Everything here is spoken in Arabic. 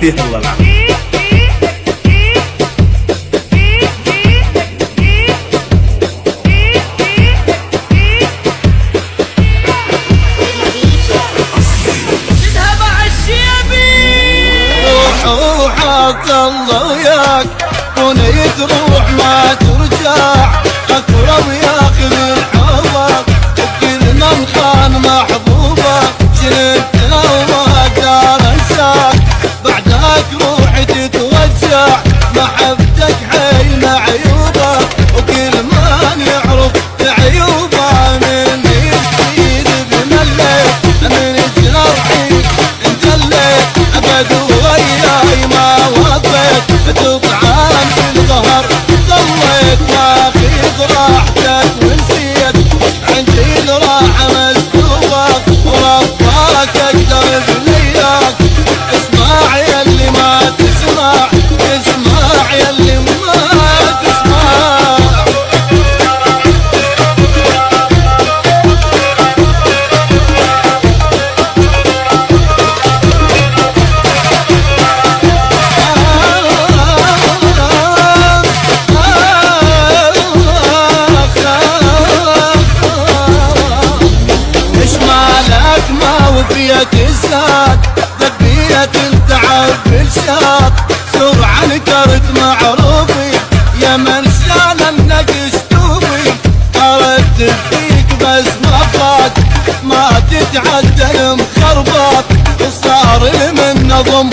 يلا العب. روحك الله وياك ونيت روح ما ترجع اكرم ياخذ الحظك كل من خان محبوبه شلتنا وما اقدر انساك بعدك روحي تتوجع محبتك حين عيوبك وكل من يعرف عيوبه مني يزيد بمليت من جرحي انجليت ابد وياي ما وضيت تطعن في الظهر ضليت واخذ راحتك ونسيت عندي الراحه مسلوبك ورباك اقدر بلياك اسمع ياللي ما تسمع اسمع ياللي ما تسمع وفيك الزاد ذبية التعب بالشاط سرعة نكرت معروفي يا من شان النقش توفي اردت فيك بس ما فات ما تتعدى المخربط وصار من نظم